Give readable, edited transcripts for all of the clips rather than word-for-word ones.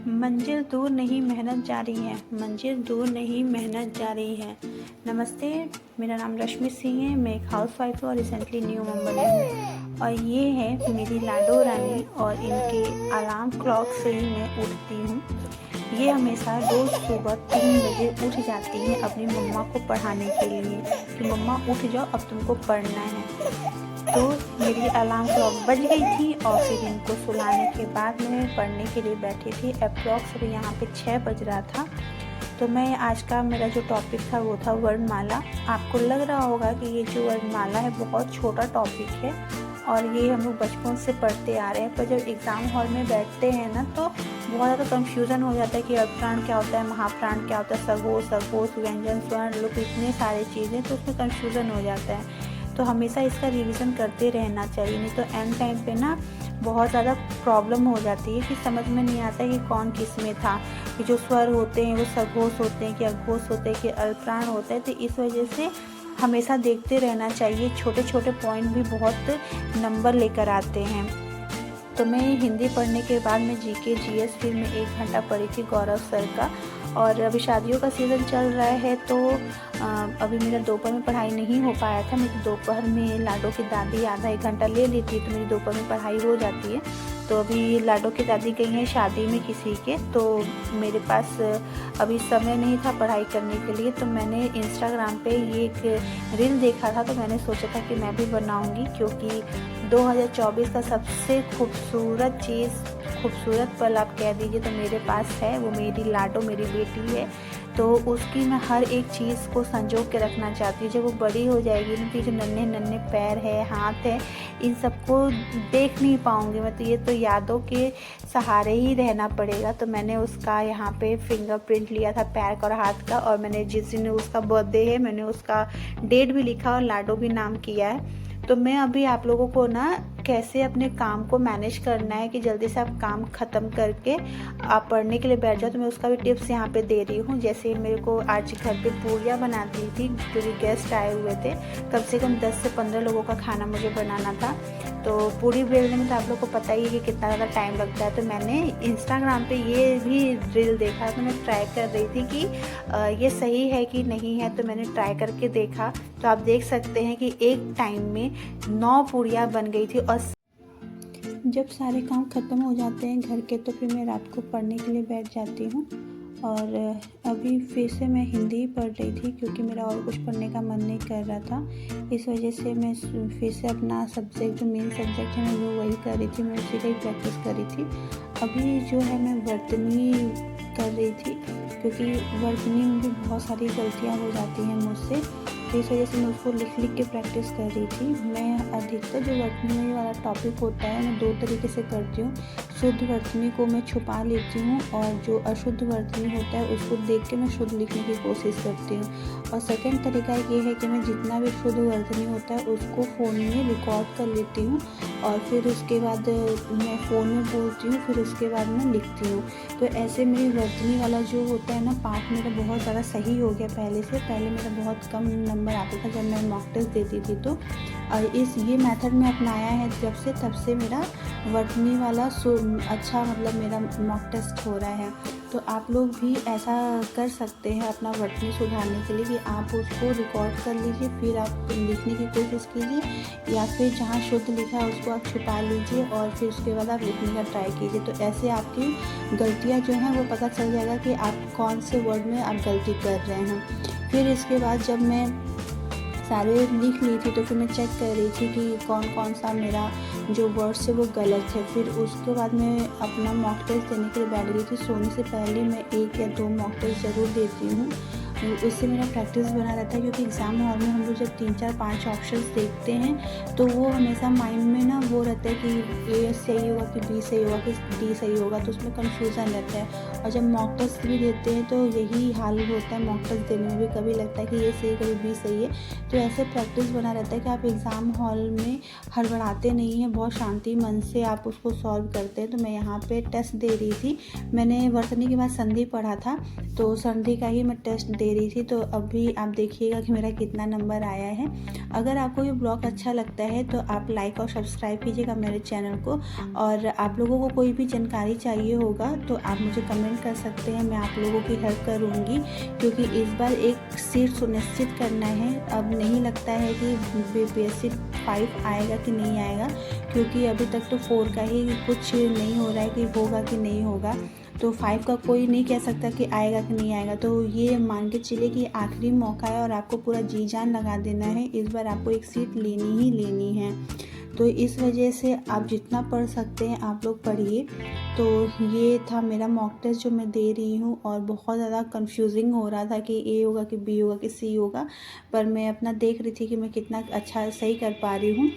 मंजिल दूर नहीं मेहनत जारी है, मंजिल दूर नहीं मेहनत जारी है। नमस्ते, मेरा नाम रश्मि सिंह है। मैं एक हाउसवाइफ और रिसेंटली न्यू मम्मा हूँ और ये है मेरी लाडो रानी और इनके अलार्म क्लॉक से ही मैं उठती हूँ। ये हमेशा रोज़ सुबह 3 बजे उठ जाती हैं अपनी मम्मा को पढ़ाने के लिए कि मम्मा उठ जाओ, अब तुमको पढ़ना है। तो मेरी अलार्म क्लॉक बज गई थी और फिर इनको सुलाने के बाद मैं पढ़ने के लिए बैठी थी। अप्रॉक्स अभी यहाँ पे 6 बज रहा था। तो मैं आज का मेरा जो टॉपिक था वो था वर्णमाला। आपको लग रहा होगा कि ये जो वर्णमाला है बहुत छोटा टॉपिक है और ये हम लोग बचपन से पढ़ते आ रहे हैं, पर जब एग्ज़ाम हॉल में बैठते हैं ना तो बहुत ज़्यादा कन्फ्यूज़न हो जाता है कि अल्पप्राण क्या होता है, महाप्राण क्या होता है, सघोष सघोष व्यंजन स्वर्ण लोग इतने सारे चीज़ें, तो उसमें कन्फ्यूज़न हो जाता है। तो हमेशा इसका रिवीजन करते रहना चाहिए, नहीं तो एंड टाइम पे ना बहुत ज़्यादा प्रॉब्लम हो जाती है कि समझ में नहीं आता है कि कौन किस में था, कि जो स्वर होते हैं वो सघोष होते हैं कि अघोष होते हैं कि अल्पप्राण होते हैं। तो इस वजह से हमेशा देखते रहना चाहिए, छोटे छोटे पॉइंट भी बहुत नंबर लेकर आते हैं। तो मैं हिंदी पढ़ने के बाद मैं जीके जीएस फिर मैं 1 घंटा पढ़ी थी गौरव सर का। और अभी शादियों का सीज़न चल रहा है तो अभी मेरा दोपहर में पढ़ाई नहीं हो पाया था। मेरी दोपहर में लाडो की दादी आधा 1 घंटा ले लेती है तो मेरी दोपहर में पढ़ाई हो जाती है। तो अभी लाडो की दादी गई हैं शादी में किसी के, तो मेरे पास अभी समय नहीं था पढ़ाई करने के लिए। तो मैंने इंस्टाग्राम पे ये एक रील देखा था, तो मैंने सोचा था कि मैं भी बनाऊंगी, क्योंकि 2024 का सबसे खूबसूरत पल आप कह दीजिए तो मेरे पास है। वो मेरी लाडो मेरी बेटी है, तो उसकी मैं हर एक चीज़ को संजो के रखना चाहती हूँ। जब वो बड़ी हो जाएगी ना तो जो नन्हे नन्हे पैर है, हाथ है, इन सबको देख नहीं पाऊँगी मैं, तो ये तो यादों के सहारे ही रहना पड़ेगा। तो मैंने उसका यहाँ पे फिंगरप्रिंट लिया था पैर का और हाथ का, और मैंने जिस दिन उसका बर्थडे है मैंने उसका डेट भी लिखा और लाडो भी नाम किया है। तो मैं अभी आप लोगों को ना कैसे अपने काम को मैनेज करना है कि जल्दी से आप काम ख़त्म करके आप पढ़ने के लिए बैठ जाओ, तो मैं उसका भी टिप्स यहाँ पे दे रही हूँ। जैसे मेरे को आज घर पे पूरियाँ बनाती थी क्योंकि गेस्ट आए हुए थे, कम से कम 10 से 15 लोगों का खाना मुझे बनाना था। तो पूरी बेलने में तो आप लोग को पता ही है कि कितना ज़्यादा टाइम लगता है। तो मैंने इंस्टाग्राम पे ये भी रील देखा, तो मैं ट्राई कर रही थी कि ये सही है कि नहीं है, तो मैंने ट्राई करके देखा। तो आप देख सकते हैं कि एक टाइम में 9 पूरियाँ बन गई थी। और जब सारे काम ख़त्म हो जाते हैं घर के तो फिर मैं रात को पढ़ने के लिए बैठ जाती हूँ। और अभी फिर से मैं हिंदी पढ़ रही थी क्योंकि मेरा और कुछ पढ़ने का मन नहीं कर रहा था। इस वजह से मैं फिर से अपना सब्जेक्ट जो मेन सब्जेक्ट है मैं वो वही कर रही थी, मैं उसी का ही प्रैक्टिस कर रही थी। अभी जो है मैं वर्तनी कर रही थी क्योंकि वर्तनी में भी बहुत सारी गलतियाँ हो जाती हैं मुझसे, तो इस वजह से मैं उसको लिख के प्रैक्टिस कर रही थी। मैं अधिकतर जो वर्तनी वाला टॉपिक होता है मैं 2 तरीके से करती हूँ। शुद्ध वर्तनी को मैं छुपा लेती हूँ और जो अशुद्ध वर्तनी होता है उसको देख के मैं शुद्ध लिखने की कोशिश करती हूँ। और सेकंड तरीका ये है कि मैं जितना भी शुद्ध वर्तनी होता है उसको फ़ोन में रिकॉर्ड कर लेती हूँ और फिर उसके बाद मैं फ़ोन में बोलती हूँ, फिर उसके बाद मैं लिखती हूँ। तो ऐसे मेरी वर्तनी वाला जो होता है ना पाठ मेरा बहुत ज़्यादा सही हो गया पहले मेरा बहुत कम नंबर आता था जब मैं मॉक टेस्ट देती थी। तो ये मेथड में अपनाया है जब से, तब से मेरा वर्तनी वाला अच्छा मतलब मेरा मॉक टेस्ट हो रहा है। तो आप लोग भी ऐसा कर सकते हैं अपना वर्तनी सुधारने के लिए कि आप उसको रिकॉर्ड कर लीजिए, फिर आप लिखने की कोशिश कीजिए, या फिर जहाँ शुद्ध लिखा है उसको आप छुपा लीजिए और फिर उसके बाद आप लिखने का ट्राई कीजिए। तो ऐसे आपकी गलतियाँ जो हैं वो पता चल जाएगा कि आप कौन से वर्ड में आप गलती कर रहे हैं। फिर इसके बाद जब मैं सारे लिख ली थी तो फिर मैं चेक कर रही थी कि कौन कौन सा मेरा जो वर्ड्स है वो गलत है। फिर उसके बाद मैं अपना मॉक टेस्ट देने के लिए बैठ गई थी। सोने से पहले मैं 1 या 2 मॉक टेस्ट ज़रूर देती हूँ, उससे मेरा प्रैक्टिस बना रहता है। क्योंकि एग्ज़ाम हॉल में हम लोग जब 3 4 5 ऑप्शंस देखते हैं तो वो हमेशा माइंड में ना वो रहता है कि ए सही होगा कि बी सही होगा कि डी सही होगा, तो उसमें कन्फ्यूज़न रहता है। और जब मॉक टेस्ट भी देते हैं तो यही हाल होता है, मॉक टेस्ट देने में भी कभी लगता है कि ये सही कभी बी सही है। तो ऐसे प्रैक्टिस बना रहता है कि आप एग्ज़ाम हॉल में हड़बड़ाते नहीं हैं, बहुत शांति मन से आप उसको सॉल्व करते हैं। तो मैं यहाँ पे टेस्ट दे रही थी, मैंने वर्तनी के बाद संधि पढ़ा था तो संधि का ही मैं टेस्ट दे दे रही थी, तो अभी आप देखिएगा कि मेरा कितना नंबर आया है। अगर आपको ये ब्लॉग अच्छा लगता है तो आप लाइक और सब्सक्राइब कीजिएगा मेरे चैनल को, और आप लोगों को कोई भी जानकारी चाहिए होगा तो आप मुझे कमेंट कर सकते हैं, मैं आप लोगों की हेल्प करूँगी, क्योंकि इस बार एक सीट सुनिश्चित करना है। अब नहीं लगता है कि BPSC 5 आएगा कि नहीं आएगा, क्योंकि अभी तक तो 4 का ही कुछ नहीं हो रहा है कि होगा कि नहीं होगा, तो 5 का कोई नहीं कह सकता कि आएगा कि नहीं आएगा। तो ये मान के चलिए कि आखिरी मौका है और आपको पूरा जी जान लगा देना है, इस बार आपको एक सीट लेनी ही लेनी है। तो इस वजह से आप जितना पढ़ सकते हैं आप लोग पढ़िए। तो ये था मेरा मॉक टेस्ट जो मैं दे रही हूँ, और बहुत ज़्यादा कंफ्यूजिंग हो रहा था कि A होगा कि B होगा कि C होगा, पर मैं अपना देख रही थी कि मैं कितना अच्छा सही कर पा रही हूँ।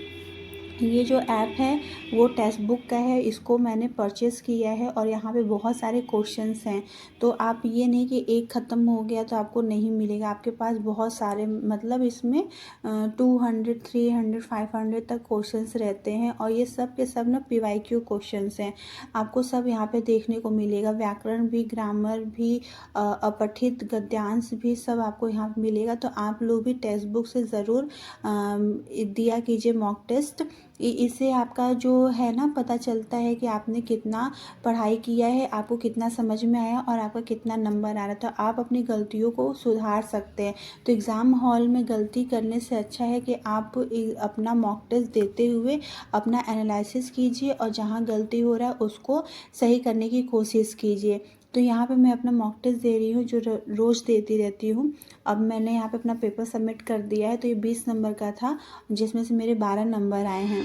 ये जो ऐप है वो टेक्स्ट बुक का है, इसको मैंने परचेज़ किया है, और यहाँ पे बहुत सारे क्वेश्चंस हैं। तो आप ये नहीं कि एक ख़त्म हो गया तो आपको नहीं मिलेगा, आपके पास बहुत सारे, मतलब इसमें 200, 300, 500 तक क्वेश्चंस रहते हैं, और ये सब के सब ना PYQ क्वेश्चंस हैं। आपको सब यहाँ पे देखने को मिलेगा, व्याकरण भी, ग्रामर भी, अपठित गद्यांश भी, सब आपको यहाँ पे मिलेगा। तो आप लोग भी टेक्स्ट बुक से ज़रूर दिया कीजिए मॉक टेस्ट। इससे आपका जो है ना पता चलता है कि आपने कितना पढ़ाई किया है, आपको कितना समझ में आया और आपका कितना नंबर आ रहा था। आप अपनी गलतियों को सुधार सकते हैं। तो एग्ज़ाम हॉल में गलती करने से अच्छा है कि आप अपना मॉक टेस्ट देते हुए अपना एनालिसिस कीजिए, और जहाँ गलती हो रहा है उसको सही करने की कोशिश कीजिए। तो यहाँ पे मैं अपना मॉक टेस्ट दे रही हूँ जो रोज़ देती रहती हूँ। अब मैंने यहाँ पे अपना पेपर सबमिट कर दिया है, तो ये 20 नंबर का था, जिसमें से मेरे 12 नंबर आए हैं।